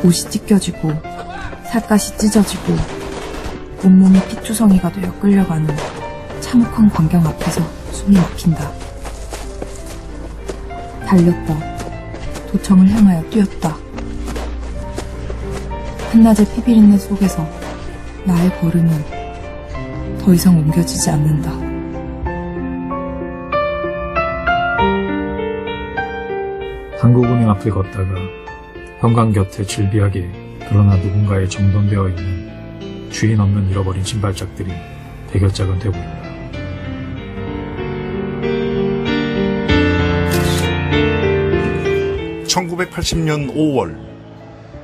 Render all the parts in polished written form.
옷이 찢겨지고 살갗이 찢어지고 온몸이 피투성이가 되어 끌려가는 참혹한 광경 앞에서 숨이 막힌다. 달렸다. 도청을 향하여 뛰었다. 한낮의 피비린내 속에서 나의 걸음은 더 이상 옮겨지지 않는다. 한국은행 앞을 걷다가 현관 곁에 질비하게 드러나 누군가의 정돈되어 있는 주인 없는 잃어버린 신발짝들이 대결작은 되고 있다. (1980년 5월)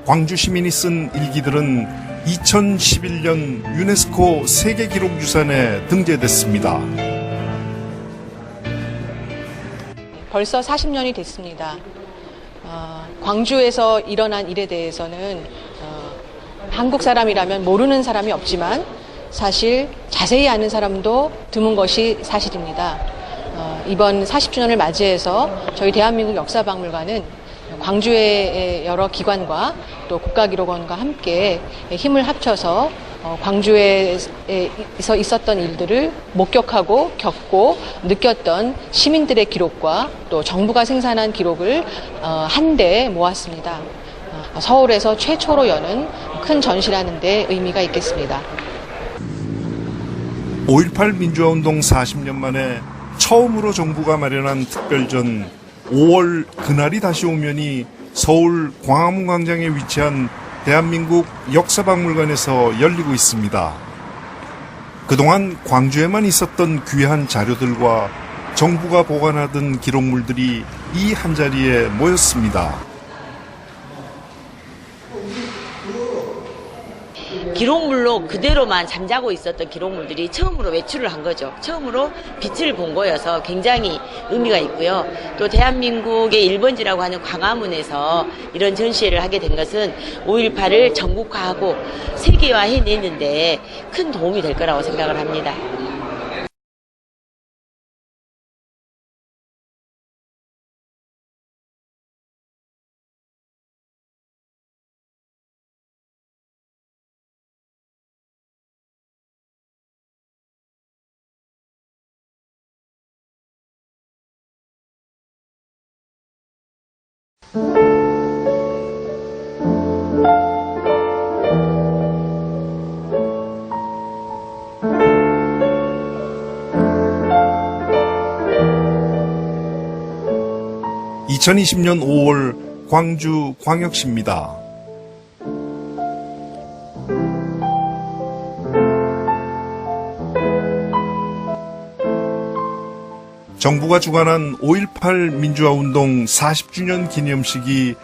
광주 시민이 쓴 일기들은 2011년 유네스코 세계기록유산에 등재됐습니다. 벌써 40년이 됐습니다. 광주에서 일어난 일에 대해서는 한국 사람이라면 모르는 사람이 없지만 사실 자세히 아는 사람도 드문 것이 사실입니다. 이번 40주년을 맞이해서 저희 대한민국 역사박물관은 광주의 여러 기관과 또 국가기록원과 함께 힘을 합쳐서 광주에서 있었던 일들을 목격하고 겪고 느꼈던 시민들의 기록과 또 정부가 생산한 기록을 한데 모았습니다. 서울에서 최초로 여는 큰 전시라는 데 의미가 있겠습니다. 5.18 민주화운동 40년 만에 처음으로 정부가 마련한 특별전 5월 그날이 다시 오면이 서울 광화문 광장에 위치한 대한민국 역사박물관에서 열리고 있습니다. 그동안 광주에만 있었던 귀한 자료들과 정부가 보관하던 기록물들이 이 한자리에 모였습니다. 기록물로 그대로만 잠자고 있었던 기록물들이 처음으로 외출을 한 거죠. 처음으로 빛을 본 거여서 굉장히 의미가 있고요. 또 대한민국의 1번지라고 하는 광화문에서 이런 전시회를 하게 된 것은 5.18을 전국화하고 세계화해내는데 큰 도움이 될 거라고 생각을 합니다. (2020년 5월) 광주 광역시입니다. 정부가 주관한 5.18 민주화운동 40주년 기념식이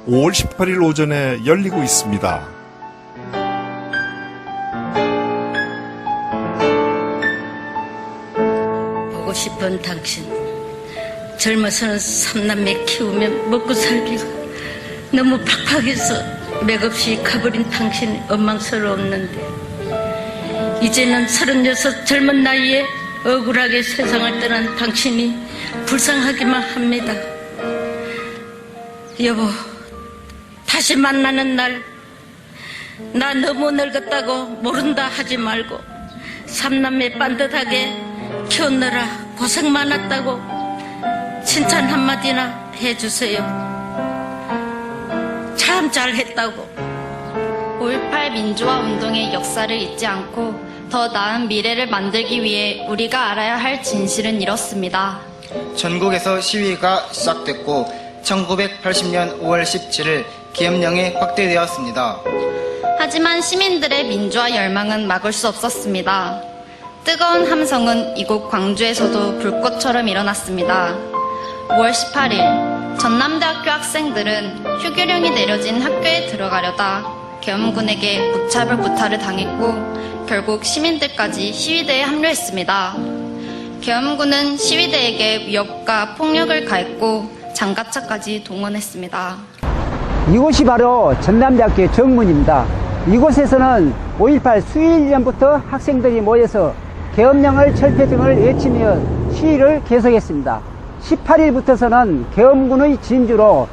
5월 18일 오전에 열리고 있습니다. 보고 싶은 당신, 젊어서는 3남매 키우며 먹고 살기가 너무 팍팍해서 맥없이 가버린 당신이 원망스러웠는데 이제는 36 젊은 나이에 억울하게 세상을 떠난 당신이 불쌍하기만 합니다. 여보, 다시 만나는 날 나 너무 늙었다고 모른다 하지 말고 3남매 반듯하게 키우느라 고생 많았다고 칭찬 한마디나 해주세요. 참 잘했다고. 5.18 민주화 운동의 역사를 잊지 않고 더 나은 미래를 만들기 위해 우리가 알아야 할 진실은 이렇습니다. 전국에서 시위가 시작됐고 1980년 5월 17일 기업령이 확대되었습니다. 하지만 시민들의 민주화 열망은 막을 수 없었습니다. 뜨거운 함성은 이곳 광주에서도 불꽃처럼 일어났습니다. 5월 18일 전남대학교 학생들은 휴교령이 내려진 학교에 들어가려다 계엄군에게 무차별 구타를 당했고 결국 시민들까지 시위대에 합류했습니다. 계엄군은 시위대에게 위협과 폭력을 가했고 장갑차까지 동원했습니다. 이곳이 바로 전남대학교의 정문입니다. 이곳에서는 5.18 수요일 전부터 학생들이 모여서 계엄령을 철폐 등을 외치며 시위를 계속했습니다. 18일부터서는 계엄군의 진주로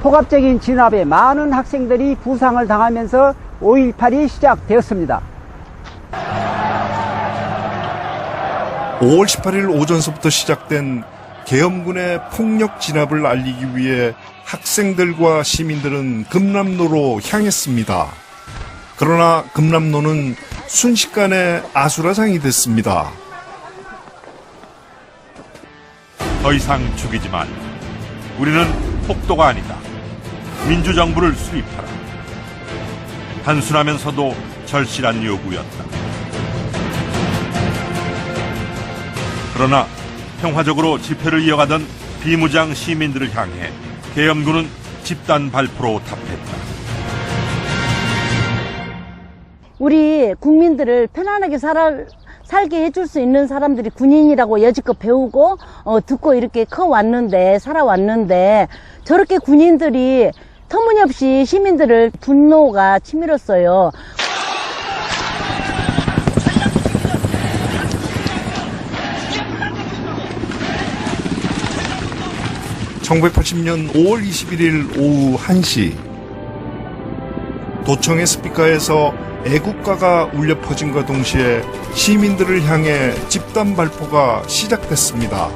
폭압적인 진압에 많은 학생들이 부상을 당하면서 5.18이 시작되었습니다. 5월 18일 오전서부터 시작된 계엄군의 폭력 진압을 알리기 위해 학생들과 시민들은 금남로로 향했습니다. 그러나 금남로는 순식간에 아수라장이 됐습니다. 더 이상 죽이지 마. 우리는 폭도가 아니다. 민주정부를 수립하라. 단순하면서도 절실한 요구였다. 그러나 평화적으로 집회를 이어가던 비무장 시민들을 향해 계엄군은 집단 발포로 답했다. 우리 국민들을 편안하게 살게 해줄 수 있는 사람들이 군인이라고 여지껏 배우고 듣고 이렇게 커왔는데 살아왔는데 저렇게 군인들이 터무니없이 시민들을 분노가 치밀었어요. 1980년 5월 21일 오후 1시 도청의 스피커에서 애국가가 울려 퍼진과 동시에 시민들을 향해 집단 발포가 시작됐습니다.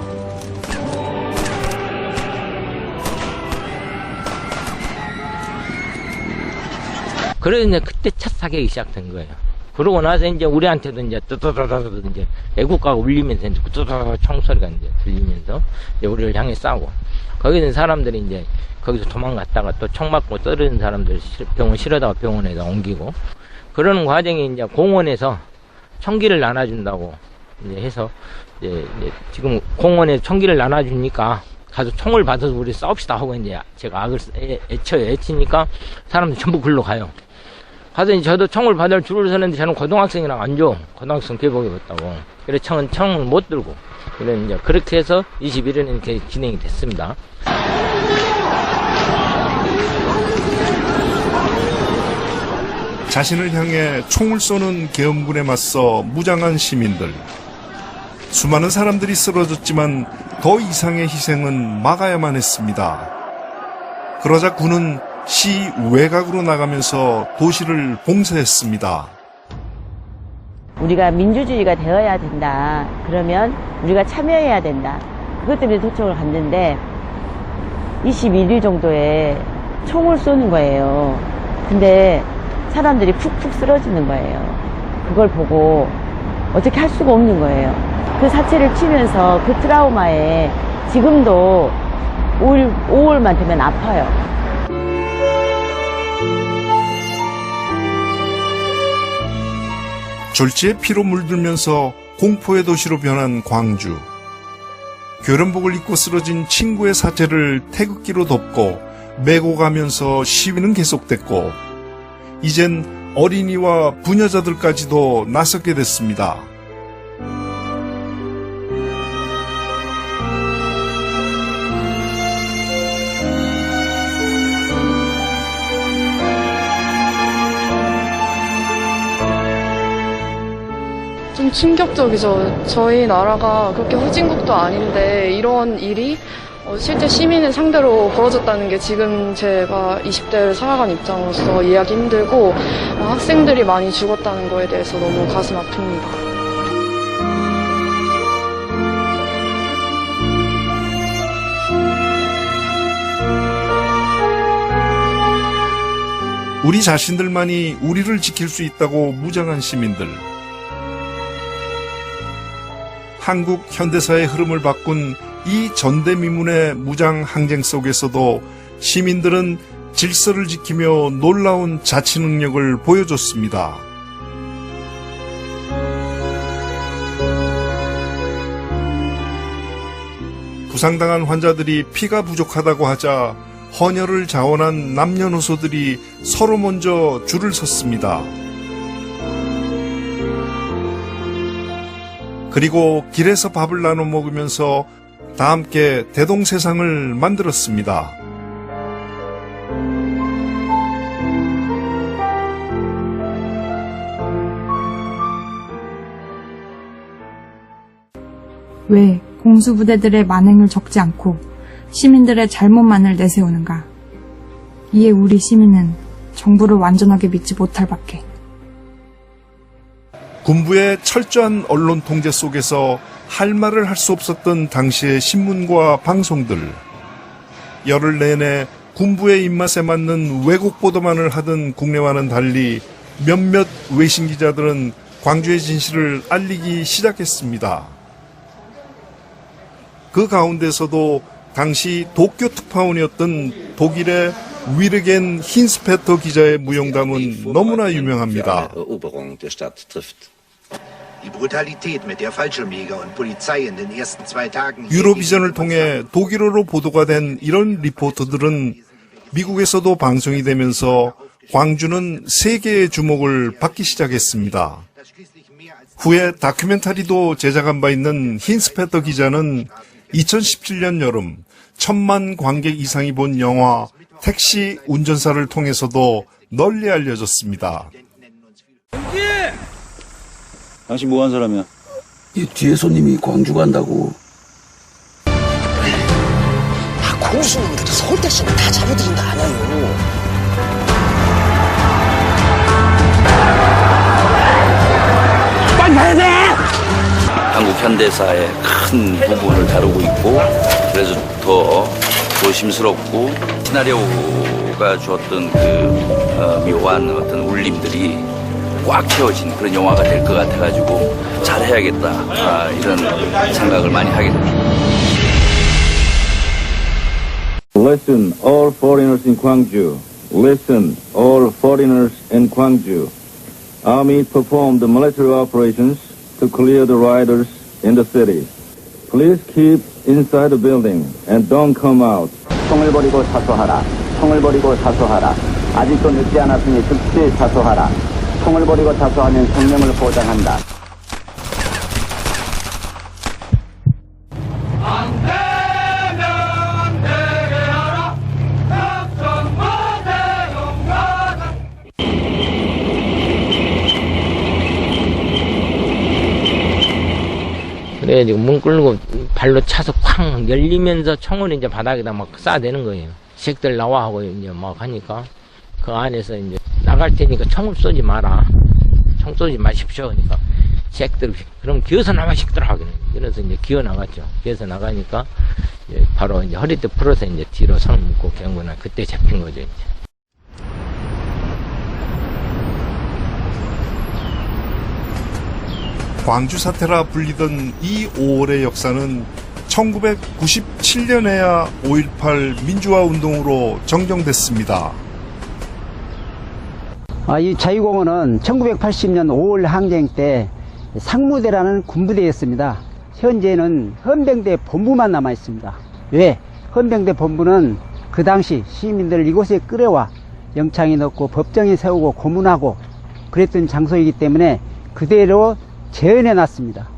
그래서 이제 그때 첫 사격이 시작된 거예요. 그러고 나서 이제 우리한테도 이제 뜨뜨뜨뜨 이제 애국가가 울리면서 이제 뜨뜨뜨 총소리가 이제 들리면서 이제 우리를 향해 쏴고 거기 있는 사람들이 이제 거기서 도망갔다가 또 총 맞고 떨어진 사람들 병원 실어다가 병원에다 옮기고 그러는 과정에 이제 공원에서 총기를 나눠준다고 이제 해서 이제 지금 공원에 총기를 나눠주니까 가서 총을 받아서 우리 싸웁시다 하고 이제 제가 악을 애치니까 사람들이 전부 글로 가요. 가서 이제 저도 총을 받을 줄을 서는데 저는 고등학생이랑 안 줘. 고등학생 교복 입었다고. 그래서 총을 못 들고. 그래 이제 그렇게 해서 21일은 이렇게 진행이 됐습니다. 자신을 향해 총을 쏘는 계엄군에 맞서 무장한 시민들. 수많은 사람들이 쓰러졌지만 더 이상의 희생은 막아야만 했습니다. 그러자 군은 시 외곽으로 나가면서 도시를 봉쇄했습니다. 우리가 민주주의가 되어야 된다. 그러면 우리가 참여해야 된다. 그것 때문에 도청을 갔는데 21일 정도에 총을 쏘는 거예요. 근데 사람들이 푹푹 쓰러지는 거예요. 그걸 보고 어떻게 할 수가 없는 거예요. 그 사체를 치면서 그 트라우마에 지금도 5월만 되면 아파요. 졸지에 피로 물들면서 공포의 도시로 변한 광주. 교련복을 입고 쓰러진 친구의 사체를 태극기로 덮고 메고 가면서 시위는 계속됐고 이젠 어린이와 부녀자들까지도 나서게 됐습니다. 좀 충격적이죠. 저희 나라가 그렇게 후진국도 아닌데 이런 일이 실제 시민을 상대로 벌어졌다는 게 지금 제가 20대를 살아간 입장으로서 이해하기 힘들고 학생들이 많이 죽었다는 거에 대해서 너무 가슴 아픕니다. 우리 자신들만이 우리를 지킬 수 있다고 무장한 시민들. 한국 현대사의 흐름을 바꾼 이 전대미문의 무장 항쟁 속에서도 시민들은 질서를 지키며 놀라운 자치 능력을 보여줬습니다. 부상당한 환자들이 피가 부족하다고 하자 헌혈을 자원한 남녀노소들이 서로 먼저 줄을 섰습니다. 그리고 길에서 밥을 나눠 먹으면서 다 함께 대동세상을 만들었습니다. 왜 공수부대들의 만행을 적지 않고 시민들의 잘못만을 내세우는가? 이에 우리 시민은 정부를 완전하게 믿지 못할 밖에. 군부의 철저한 언론 통제 속에서 할 말을 할 수 없었던 당시의 신문과 방송들. 열흘 내내 군부의 입맛에 맞는 왜곡 보도만을 하던 국내와는 달리 몇몇 외신 기자들은 광주의 진실을 알리기 시작했습니다. 그 가운데서도 당시 도쿄 특파원이었던 독일의 위르겐 힌스페터 기자의 무용담은 너무나 유명합니다. 유로비전을 통해 독일어로 보도가 된 이런 리포트들은 미국에서도 방송이 되면서 광주는 세계의 주목을 받기 시작했습니다. 후에 다큐멘터리도 제작한 바 있는 힌스페터 기자는 2017년 여름 1000만 관객 이상이 본 영화 택시 운전사를 통해서도 널리 알려졌습니다. 당신 뭐 한 사람이야? 이 뒤에 손님이 광주 간다고. 공수는 그래도 서울대시는 다 잡아들인다 않아요. 빨리 가야 돼! 한국 현대사의 큰 부분을 다루고 있고, 그래서 더 조심스럽고 시나리오가 주었던 그 묘한 어떤 울림들이 꽉 채워진 그런 영화가 될 것 같아가지고 잘해야겠다, 이런 생각을 많이 하게 됩니다. Listen, all foreigners in Gwangju. Listen, all foreigners in Gwangju. Army performed military operations to clear the rioters in the city. Please keep inside the building and don't come out. 총을 버리고 사소하라. 총을 버리고 사소하라. 아직도 늦지 않았으니 즉시 사소하라. 총을 버리고 사소하면 생명을 보장한다. 그래가지고 문 끌고 발로 차서 쾅 열리면서 총을 이제 바닥에다 막 쏴대는 거예요. 새끼들 나와 하고 이제 막 하니까 그 안에서 이제 나갈 테니까 총을 쏘지 마라. 총 쏘지 마십시오. 그러니까 새끼들 그럼 기어서 나가 시키더라. 그래서 이제 기어 나갔죠. 기어서 나가니까 이제 바로 이제 허리띠 풀어서 이제 뒤로 손 묶고 경고나 그때 잡힌 거죠. 이제. 광주 사태라 불리던 이 5월의 역사는 1997년에야 5.18 민주화 운동으로 정정됐습니다. 이 자유공원은 1980년 5월 항쟁 때 상무대라는 군부대였습니다. 현재는 헌병대 본부만 남아 있습니다. 왜? 헌병대 본부는 그 당시 시민들을 이곳에 끌어와 영창에 넣고 법정에 세우고 고문하고 그랬던 장소이기 때문에 그대로 재현해 놨습니다.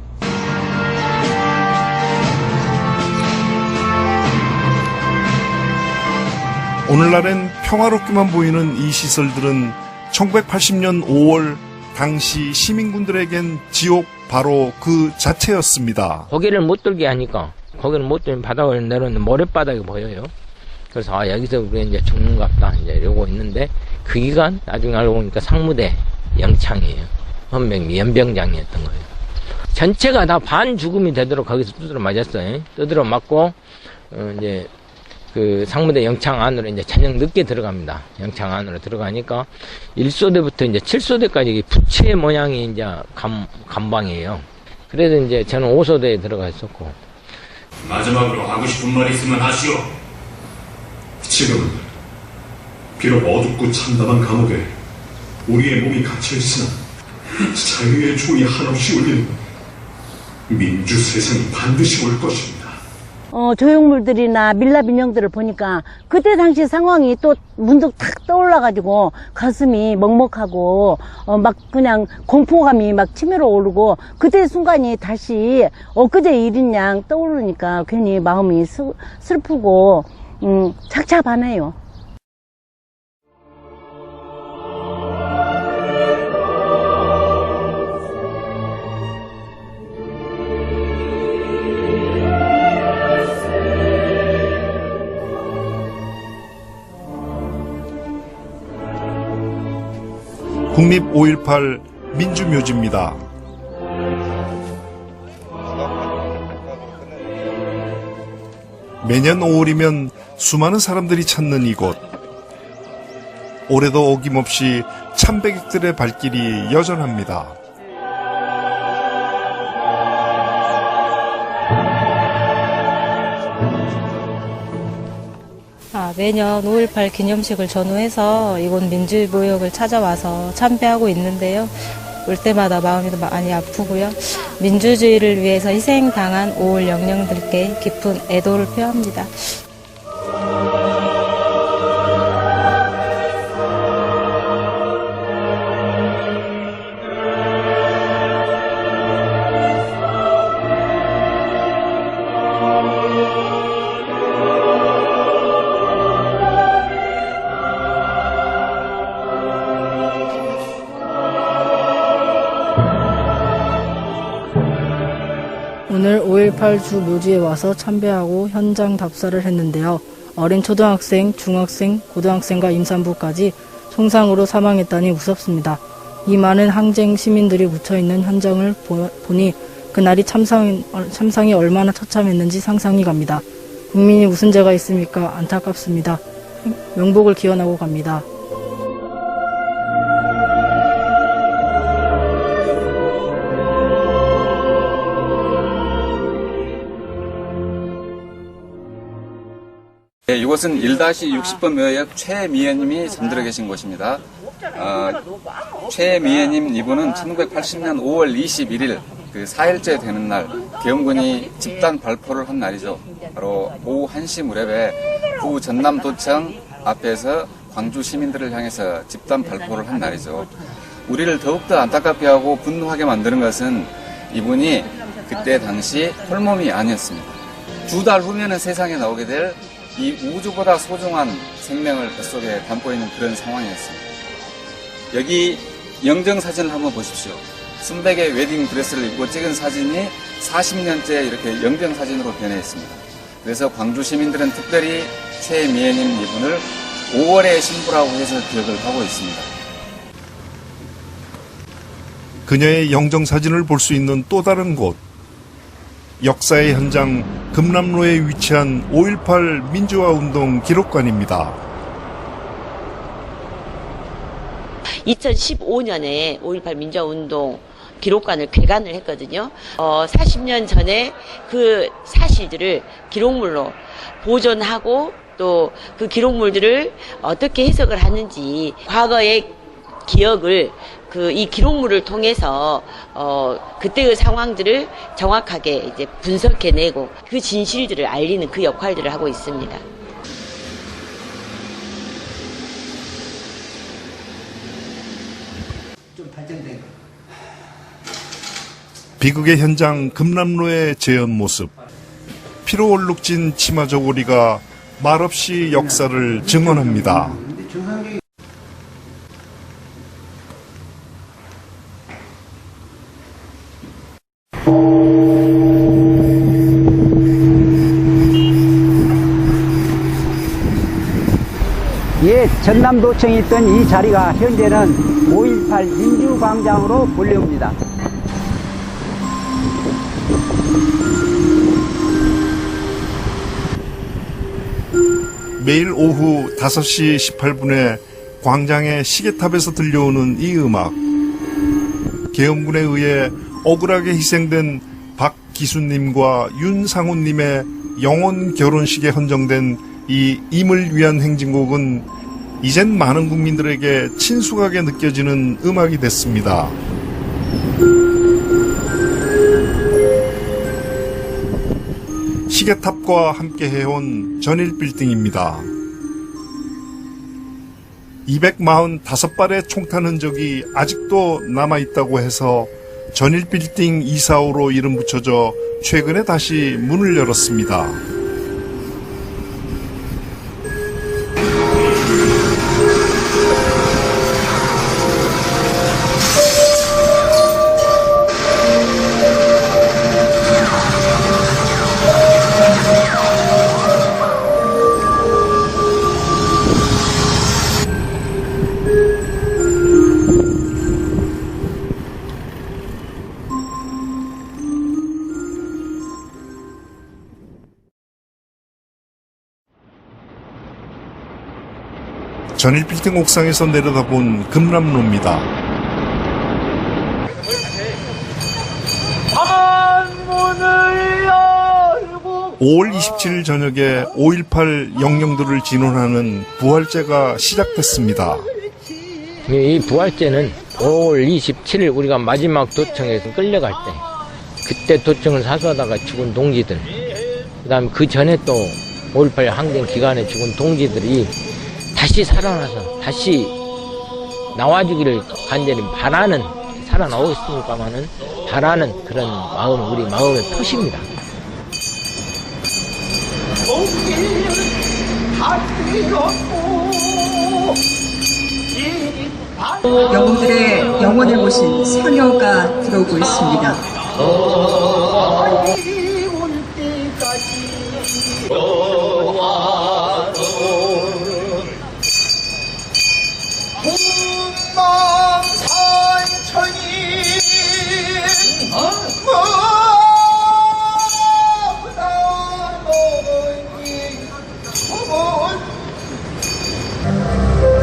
오늘날엔 평화롭게만 보이는 이 시설들은 1980년 5월 당시 시민군들에겐 지옥 바로 그 자체였습니다. 고개를 못 들게 하니까 고개를 못 들면 바닥을 내려오는 모래바닥이 보여요. 그래서 여기서 우리 이제 죽는갑다 이제 이러고 있는데 그 기간 나중에 알고 보니까 상무대 영창이에요. 헌병 연병장이었던 거예요. 전체가 다 반 죽음이 되도록 거기서 두드려 맞았어요. 두드려 맞고 이제 그 상무대 영창 안으로 이제 저녁 늦게 들어갑니다. 영창 안으로 들어가니까 1소대부터 이제 7소대까지 부채 모양이 이제 감방이에요. 그래서 이제 저는 5소대에 들어가 있었고. 마지막으로 하고 싶은 말 있으면 하시오. 지금은 비록 어둡고 참담한 감옥에 우리의 몸이 갇혀 있으나 자유의 종이 한없이 울리는 민주 세상이 반드시 올 것입니다. 조형물들이나 밀랍 인형들을 보니까 그때 당시 상황이 또 문득 탁 떠올라가지고 가슴이 먹먹하고 막 그냥 공포감이 막 치밀어 오르고 그때 순간이 다시 엊그제 일인 양 떠오르니까 괜히 마음이 슬프고 착잡하네요. 국립 5.18 민주묘지입니다. 매년 5월이면 수많은 사람들이 찾는 이곳. 올해도 어김없이 참배객들의 발길이 여전합니다. 매년 5.18 기념식을 전후해서 이곳 민주묘역을 찾아와서 참배하고 있는데요. 올 때마다 마음이 많이 아프고요. 민주주의를 위해서 희생당한 5.18 영령들께 깊은 애도를 표합니다. 오늘 5.18 주 묘지에 와서 참배하고 현장 답사를 했는데요. 어린 초등학생, 중학생, 고등학생과 임산부까지 총상으로 사망했다니 무섭습니다. 이 많은 항쟁 시민들이 묻혀있는 현장을 보니 그날이 참상이 얼마나 처참했는지 상상이 갑니다. 국민이 무슨 죄가 있습니까? 안타깝습니다. 명복을 기원하고 갑니다. 네, 이곳은 1-60번 묘역 최미애님이 잠들어 계신 곳입니다. 최미애님 이분은 1980년 5월 21일 그 4일째 되는 날 계엄군이 집단 발포를 한 날이죠. 바로 오후 1시 무렵에 구 전남도청 앞에서 광주 시민들을 향해서 집단 발포를 한 날이죠. 우리를 더욱더 안타깝게 하고 분노하게 만드는 것은 이분이 그때 당시 홀몸이 아니었습니다. 2달 후면은 세상에 나오게 될 이 우주보다 소중한 생명을 뱃속에 담고 있는 그런 상황이었습니다. 여기 영정사진을 한번 보십시오. 순백의 웨딩 드레스를 입고 찍은 사진이 40년째 이렇게 영정사진으로 변해 있습니다. 그래서 광주 시민들은 특별히 최미애님 이분을 5월의 신부라고 해서 기억을 하고 있습니다. 그녀의 영정사진을 볼 수 있는 또 다른 곳. 역사의 현장 금남로에 위치한 5.18 민주화운동 기록관입니다. 2015년에 5.18 민주화운동 기록관을 개관을 했거든요. 40년 전에 그 사실들을 기록물로 보존하고 또 그 기록물들을 어떻게 해석을 하는지 과거의 기억을 이 기록물을 통해서 그때의 상황들을 정확하게 이제 분석해내고 그 진실들을 알리는 그 역할들을 하고 있습니다. 비극의 현장 금남로의 재현 모습. 피로 얼룩진 치마 저고리가 말없이 역사를 증언합니다. 옛 전남도청이 있던 이 자리가 현재는 5.18 민주광장으로 불립니다. 매일 오후 5시 18분에 광장의 시계탑에서 들려오는 이 음악. 계엄군에 의해 억울하게 희생된 박기수님과 윤상훈님의 영혼 결혼식에 헌정된 이 임을 위한 행진곡은 이젠 많은 국민들에게 친숙하게 느껴지는 음악이 됐습니다. 시계탑과 함께 해온 전일빌딩입니다. 245발의 총탄 흔적이 아직도 남아있다고 해서 전일빌딩 245로 이름 붙여져 최근에 다시 문을 열었습니다. 전일 빌딩 옥상에서 내려다본 금남로입니다. 5월 27일 저녁에 5.18 영령들을 진원하는 부활제가 시작됐습니다. 이 부활제는 5월 27일 우리가 마지막 도청에서 끌려갈 때, 그때 도청을 사수하다가 죽은 동지들, 그 다음에 그 전에 또 5.18 항쟁 기간에 죽은 동지들이 다시 살아나서 다시 나와주기를 간절히 바라는, 살아나오겠습니까마는 바라는 그런 마음, 우리 마음의 표시입니다. 영웅들의 영혼을 모신 선녀가 들어오고 있습니다.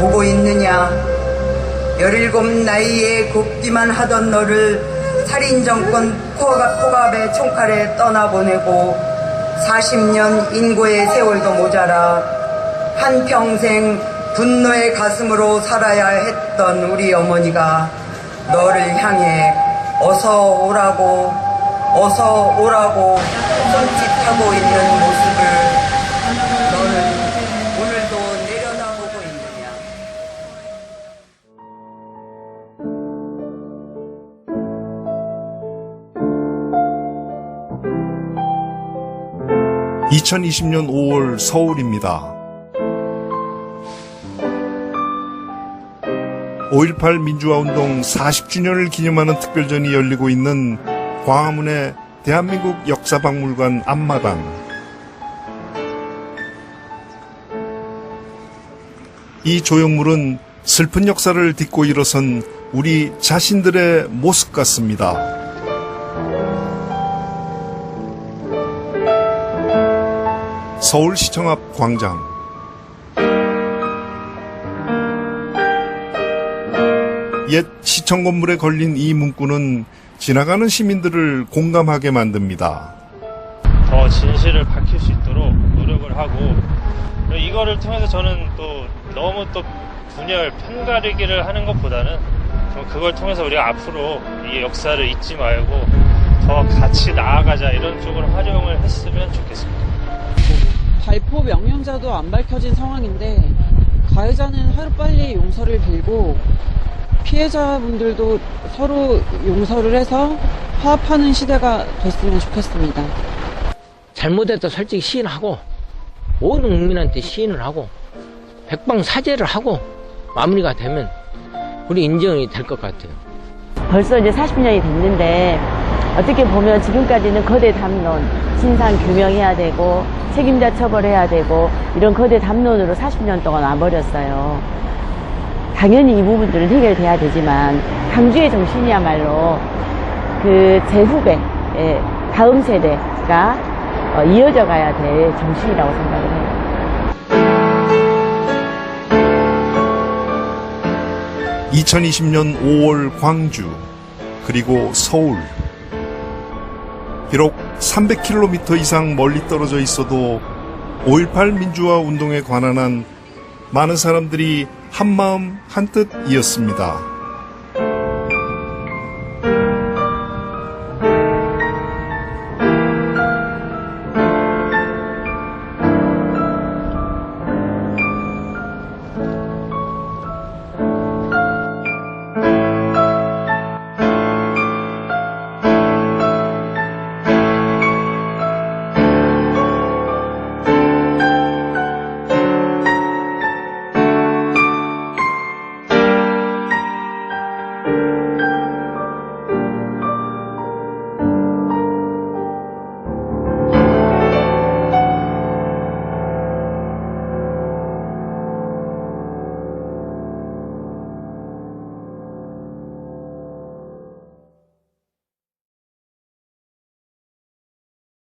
보고 있느냐? 17 나이에 곱기만 하던 너를 살인정권 포갑의 총칼에 떠나보내고 40년 인고의 세월도 모자라 한평생 분노의 가슴으로 살아야 했던 우리 어머니가 너를 향해 어서 오라고 손짓하고 있는 모습을 너는 오늘도 내려다보고 있느냐? (2020년 5월) 서울입니다. 5.18 민주화운동 40주년을 기념하는 특별전이 열리고 있는 광화문의 대한민국 역사박물관 앞마당. 이 조형물은 슬픈 역사를 딛고 일어선 우리 자신들의 모습 같습니다. 서울시청 앞 광장. 옛 시청 건물에 걸린 이 문구는 지나가는 시민들을 공감하게 만듭니다. 더 진실을 밝힐 수 있도록 노력을 하고, 이거를 통해서 저는 또 너무 또 분열, 편가르기를 하는 것보다는 좀 그걸 통해서 우리가 앞으로 이 역사를 잊지 말고 더 같이 나아가자, 이런 쪽으로 활용을 했으면 좋겠습니다. 발포 명령자도 안 밝혀진 상황인데 가해자는 하루빨리 용서를 빌고 피해자분들도 서로 용서를 해서 화합하는 시대가 됐으면 좋겠습니다. 잘못해도 솔직히 시인하고 모든 국민한테 시인을 하고 백방사죄를 하고 마무리가 되면 우리 인정이 될 것 같아요. 벌써 이제 40년이 됐는데 어떻게 보면 지금까지는 거대 담론, 진상 규명해야 되고 책임자 처벌해야 되고 이런 거대 담론으로 40년 동안 와버렸어요. 당연히 이 부분들은 해결돼야 되지만 강주의 정신이야말로 그 제 후배, 다음 세대가 이어져 가야 될 정신이라고 생각을 해요. (2020년 5월) 광주, 그리고 서울. 비록 300km 이상 멀리 떨어져 있어도 5.18 민주화 운동에 관한 한 많은 사람들이 한마음 한뜻이었습니다.